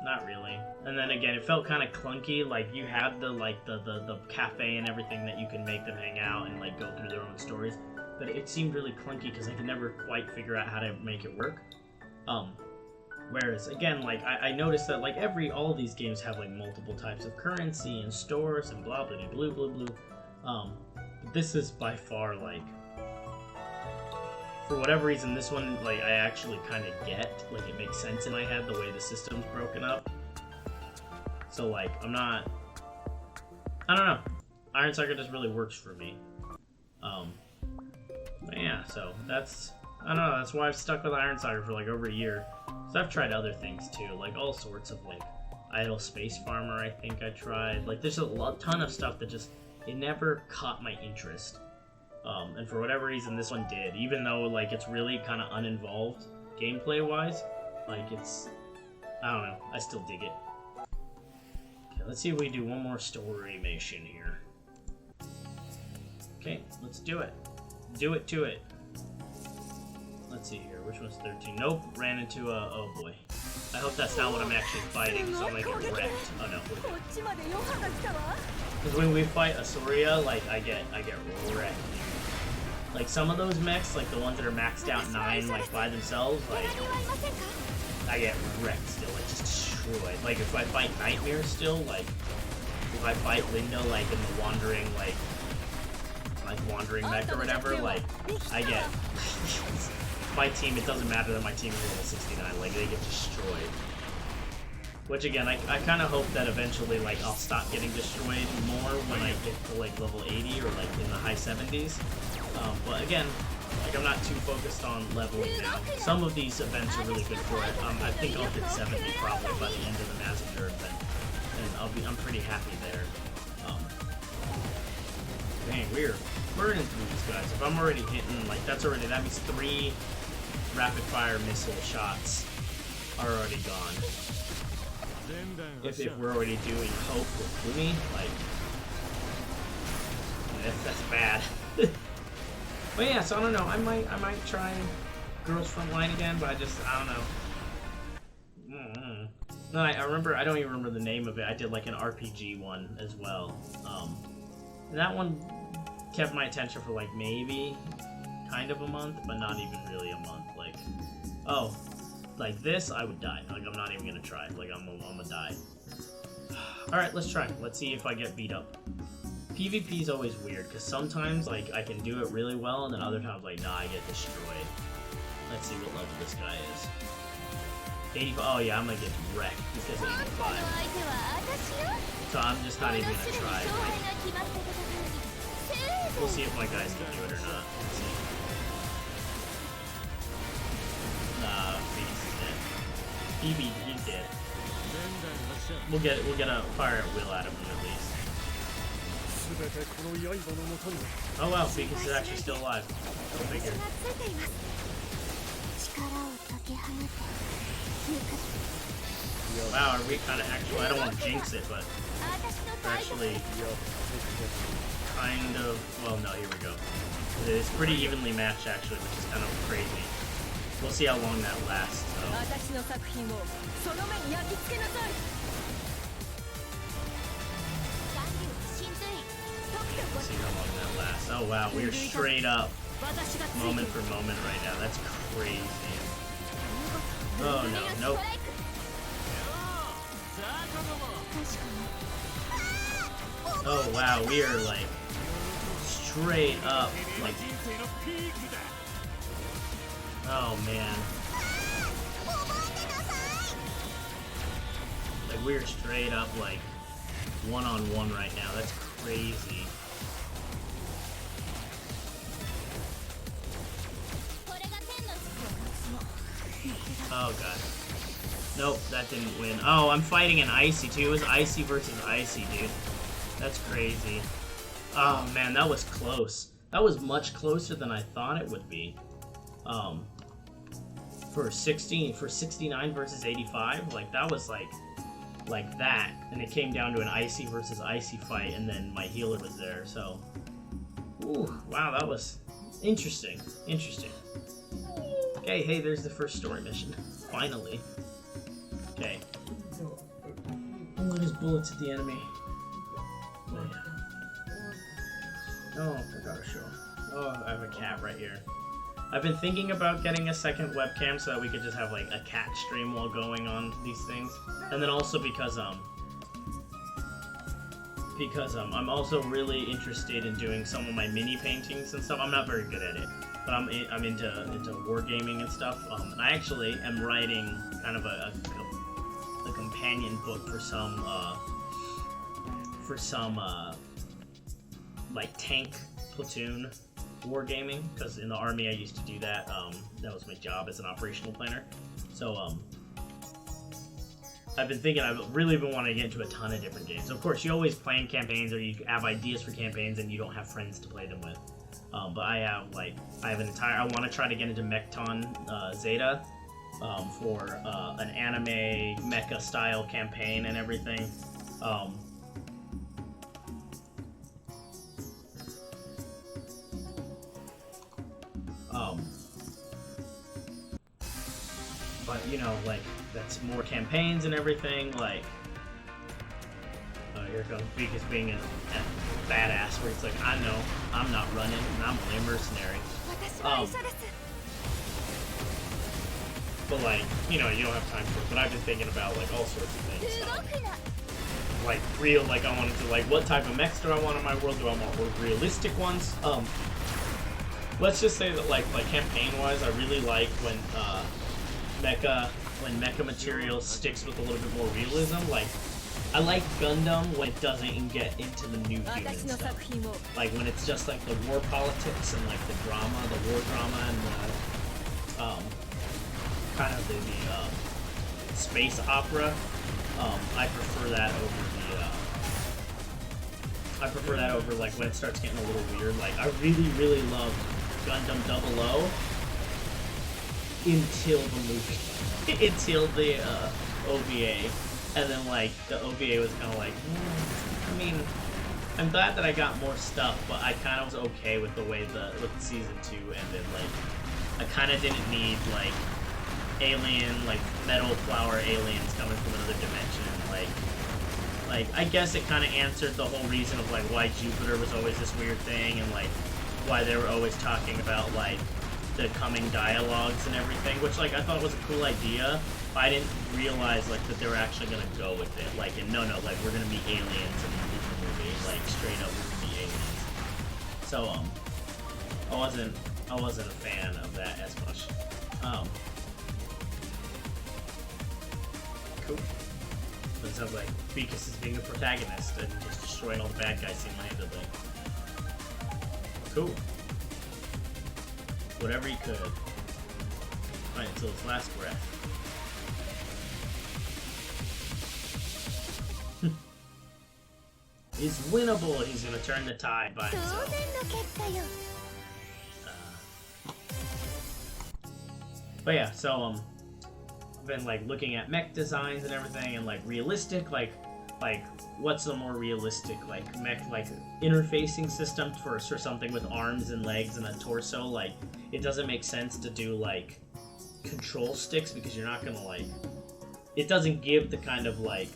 Speaker 1: not really. And then again, it felt kind of clunky. Like, you had the cafe and everything that you can make them hang out and, like, go through their own stories. But it seemed really clunky because I could never quite figure out how to make it work. Whereas, again, like, I noticed that, like, all these games have, like, multiple types of currency and stores and blah, blah, blah, blah, blah. But this is by far, like, for whatever reason, this one, like, I actually kind of get. Like, it makes sense in my head, the way the system's broken up. So, like, I don't know. Iron Saga just really works for me. But yeah, so that's, I don't know, that's why I've stuck with Iron Saga for, like, over a year. So I've tried other things, too, like, all sorts of, like, Idle Space Farmer, I think I tried. Like, there's a ton of stuff that just, it never caught my interest. And for whatever reason, this one did. Even though, like, it's really kind of uninvolved gameplay-wise. Like, it's, I don't know, I still dig it. Okay, let's see if we do one more story mission here. Okay, let's do it. Do it to it. Let's see here, which one's 13? Nope, ran into a, oh boy. I hope that's not what I'm actually fighting, so I'm gonna get wrecked. Oh no. Because when we fight Asuria, like, I get wrecked. Like, some of those mechs, like the ones that are maxed out 9, like, by themselves, like, I get wrecked still, like, just destroyed. Like, if I fight Nightmare still, like, if I fight Lindo, like, in the Wandering, like Wandering mech or whatever, like, I get, my team, it doesn't matter that my team is level 69, like, they get destroyed. Which, again, I kind of hope that eventually, like, I'll stop getting destroyed more when I get to, like, level 80 or, like, in the high 70s. But again, Like, I'm not too focused on leveling now. Some of these events are really good for it. I think I'll hit 70 probably by the end of the Messenger event, and I'm pretty happy there. Dang, we're burning through these guys. If I'm already hitting, like, that means 3 rapid fire missile shots are already gone. If we're already doing Hope with Kumi, like, that's bad. But yeah, so I don't know. I might try Girls Frontline again, but I don't know. No, I remember. I don't even remember the name of it. I did like an RPG one as well. And that one kept my attention for like maybe kind of a month, but not even really a month. Like, oh, like this, I would die. Like, I'm not even gonna try. Like, I'm gonna die. All right, let's try. Let's see if I get beat up. PvP is always weird because sometimes like I can do it really well, and then other times like nah, I get destroyed. Let's see what level this guy is. 85. Oh yeah, I'm gonna get wrecked because 85. So I'm just not even gonna try. Like, we'll see if my guys can do it or not. Let's see. Nah, he's dead. He's dead. We'll get a fire at will out of him at least. Oh wow, Beacons is actually still alive. Go figure. Wow, are we kind of actually, I don't want to jinx it, but we're actually kind of, well no, here we go. It's pretty evenly matched actually, which is kind of crazy. We'll see how long that lasts. So. Let's see how long that lasts. Oh wow, we're straight up moment for moment right now. That's crazy. Oh no, nope. Oh wow, we are like straight up like. Oh man. Like we're straight up like one-on-one right now. That's crazy. Oh god. Nope, that didn't win. Oh, I'm fighting an Icy too. It was Icy versus Icy, dude. That's crazy. Oh man, that was close. That was much closer than I thought it would be. For 69 versus 85, like that was like that, and it came down to an Icy versus Icy fight, and then my healer was there. So, ooh, wow, that was interesting. Interesting. Okay, hey, there's the first story mission. Finally. Okay. Oh, there's bullets at the enemy. Oh, I forgot to show. Oh, I have a cat right here. I've been thinking about getting a second webcam so that we could just have like a cat stream while going on these things, and then also because I'm also really interested in doing some of my mini paintings and stuff. I'm not very good at it, but I'm into wargaming and stuff. And I actually am writing kind of a companion book for some like tank platoon wargaming, because in the army I used to do that. That was my job as an operational planner. So I've really been wanting to get into a ton of different games. Of course, you always plan campaigns, or you have ideas for campaigns, and you don't have friends to play them with. But I want to try to get into Mechton Zeta for an anime mecha style campaign and everything. But you know, like, that's more campaigns and everything. Like, here comes Beak being a badass, where it's like, I know, I'm not running, and I'm only a mercenary. But like, you know, you don't have time for it. But I've been thinking about like all sorts of things. Like real, like I wanted to, like, what type of mechs do I want in my world? Do I want more realistic ones? Let's just say that like campaign-wise, I really like when mecha material sticks with a little bit more realism. Like I like Gundam when it doesn't get into the new human stuff. Like when it's just like the war politics and like the drama, the war drama, and the kind of the space opera. I prefer that over I prefer that over like when it starts getting a little weird. Like I really loved Gundam 00 until the movie, until the OVA. And then, like, the OVA was kind of like, I mean, I'm glad that I got more stuff, but I kind of was okay with the way with Season 2 ended. Like, I kind of didn't need, like, alien, like, metal flower aliens coming from another dimension. Like, I guess it kind of answered the whole reason of, like, why Jupiter was always this weird thing, and, like, why they were always talking about, like, the coming dialogues and everything, which, like, I thought was a cool idea. I didn't realize, like, that they were actually gonna go with it. Like, and no, like, we're gonna be aliens in the movie. Like, straight up, we're gonna be aliens. So, I wasn't a fan of that as much. Cool. But it sounds like Beakus is being the protagonist and just destroying all the bad guys single-handedly. Cool. Whatever he could. Right until his last breath. He's winnable. He's gonna turn the tide by himself. But yeah, so I've been like looking at mech designs and everything, and like realistic, like what's the more realistic like mech like interfacing system for something with arms and legs and a torso? Like it doesn't make sense to do like control sticks because you're not gonna like. It doesn't give the kind of like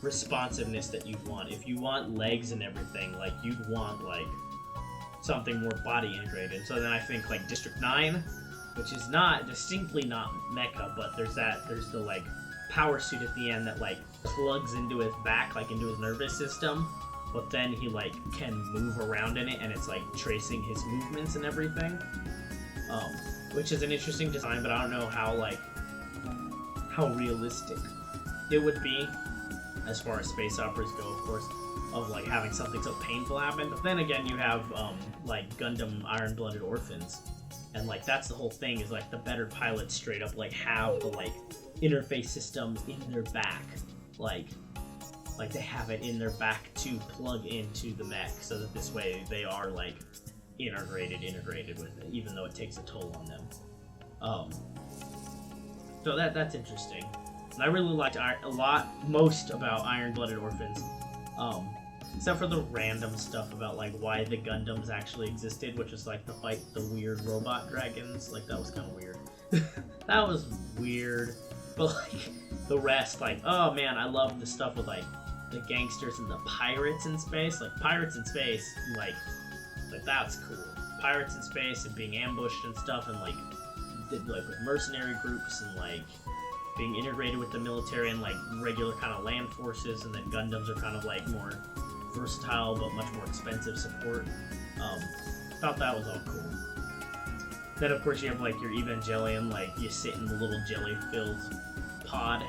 Speaker 1: responsiveness that you want. If you want legs and everything, like you'd want like something more body integrated. So then I think like District 9, which is not distinctly not mecha, but there's the like power suit at the end that like plugs into his back, like into his nervous system, but then he like can move around in it and it's like tracing his movements and everything, which is an interesting design, but I don't know how realistic it would be as far as space operas go, of course, of like having something so painful happen. But then again, you have like Gundam Iron-Blooded Orphans, and like that's the whole thing is like the better pilots straight up like have the like interface system in their back, like they have it in their back to plug into the mech, so that this way they are like integrated with it, even though it takes a toll on them. So that's interesting. And I really liked most about Iron-Blooded Orphans, except for the random stuff about like why the Gundams actually existed, which is like to fight the weird robot dragons. Like that was kind of weird. That was weird, but like the rest, like oh man, I love the stuff with like the gangsters and the pirates in space. Like pirates in space, like that's cool. Pirates in space and being ambushed and stuff, and like with mercenary groups and like being integrated with the military and like regular kind of land forces, and then Gundams are kind of like more versatile but much more expensive support. Thought that was all cool. Then of course you have like your Evangelion, like you sit in the little jelly-filled pod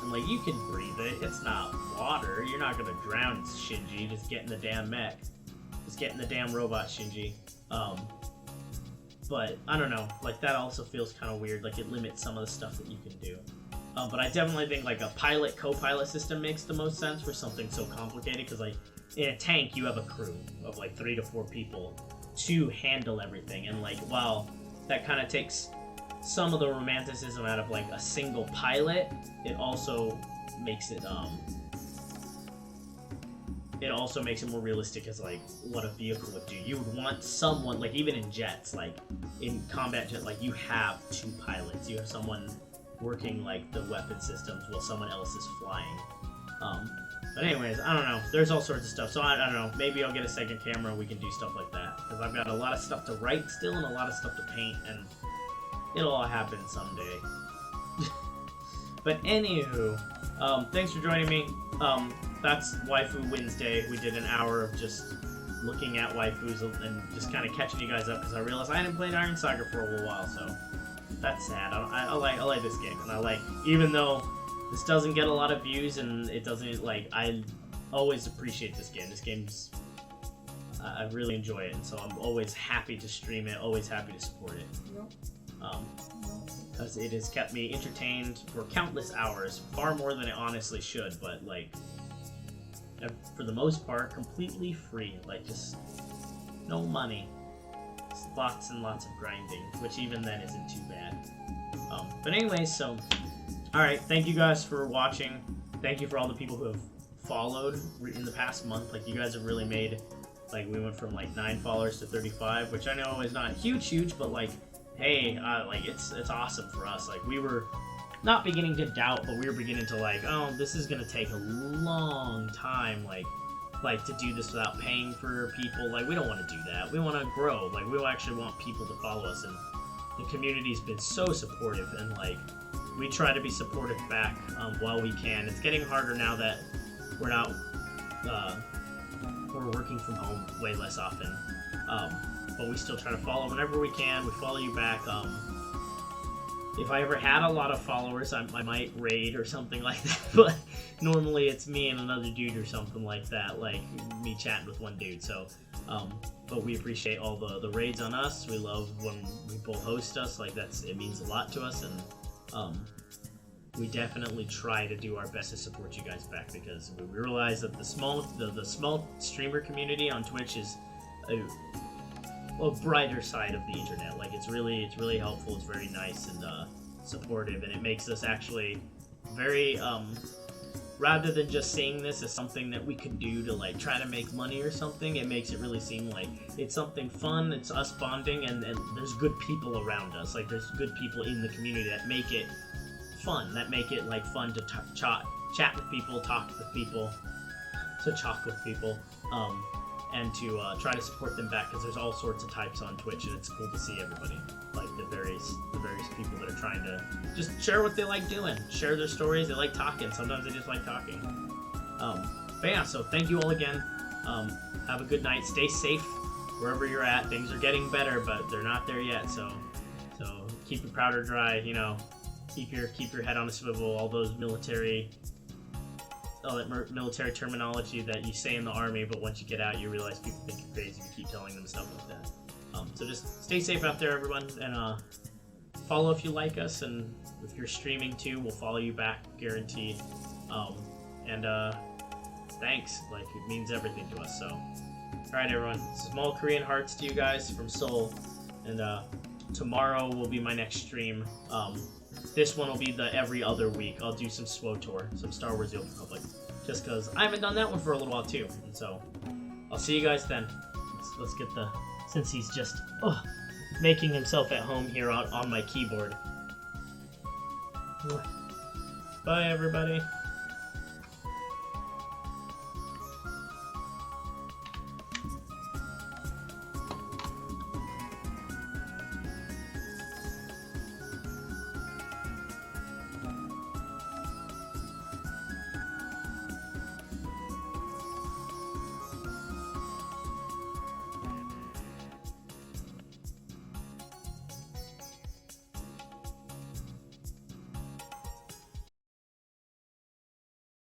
Speaker 1: and like you can breathe it. It's not water. You're not gonna drown, Shinji. Just get in the damn mech. Just get in the damn robot, Shinji. But I don't know. Like that also feels kind of weird. Like it limits some of the stuff that you can do. But I definitely think like a pilot-co-pilot system makes the most sense for something so complicated, because like in a tank you have a crew of like 3 to 4 people to handle everything, and like while that kind of takes some of the romanticism out of like a single pilot, it also makes it more realistic as like what a vehicle would do. You would want someone, like even in jets, like in combat jet, like you have 2 pilots. You have someone working like the weapon systems while someone else is flying. But anyways, I don't know. There's all sorts of stuff. So I don't know. Maybe I'll get a second camera and we can do stuff like that. Because I've got a lot of stuff to write still and a lot of stuff to paint, and it'll all happen someday. But anywho, thanks for joining me. That's Waifu Wednesday. We did an hour of just looking at waifus and just kind of catching you guys up, because I realized I hadn't played Iron Saga for a little while, so that's sad. I like this game, and I like, even though this doesn't get a lot of views, and it doesn't, like, I always appreciate this game. This game's, I really enjoy it, and so I'm always happy to stream it, always happy to support it. Because it has kept me entertained for countless hours, far more than it honestly should, but, like, for the most part, completely free. Like, just no money. Just lots and lots of grinding, which even then isn't too bad. But anyways, so, alright, thank you guys for watching. Thank you for all the people who have followed in the past month. Like, you guys have really made, like, we went from, like, 9 followers to 35, which I know is not huge, but, like, hey, like, it's awesome for us. Like, we were not beginning to doubt, but we were beginning to, like, oh, this is gonna take a long time, like to do this without paying for people. Like, we don't want to do that. We want to grow. Like, we actually want people to follow us, and the community's been so supportive, and, like, we try to be supportive back while we can. It's getting harder now that we're not, we're working from home way less often, but we still try to follow whenever we can. We follow you back. If I ever had a lot of followers, I might raid or something like that, but normally it's me and another dude or something like that, like me chatting with one dude. So, but we appreciate all the raids on us. We love when people host us. Like, it means a lot to us, and we definitely try to do our best to support you guys back, because we realize that the small streamer community on Twitch is a brighter side of the internet. Like, it's really helpful. It's very nice and supportive, and it makes us actually very rather than just seeing this as something that we could do to, like, try to make money or something, it makes it really seem like it's something fun. It's us bonding, and there's good people around us. Like, there's good people in the community that make it fun, that make it, like, fun to chat with people, talk with people, and to try to support them back, because there's all sorts of types on Twitch, and it's cool to see everybody, like the various people that are trying to just share what they like doing, share their stories. They like talking. Sometimes they just like talking. But yeah, so thank you all again. Have a good night. Stay safe wherever you're at. Things are getting better, but they're not there yet. So keep your powder dry. You know, keep your head on a swivel. All that military terminology that you say in the army, but once you get out, you realize people think you're crazy if you keep telling them stuff like that. So just stay safe out there, everyone, and follow if you like us, and if you're streaming too, we'll follow you back, guaranteed. And thanks, like, it means everything to us. So, all right, everyone, small Korean hearts to you guys from Seoul, and tomorrow will be my next stream. This one will be the every other week. I'll do some SWOTOR, some Star Wars The Old Republic, just because I haven't done that one for a little while too. And so I'll see you guys then. Let's get since he's just making himself at home here on my keyboard. Bye, everybody.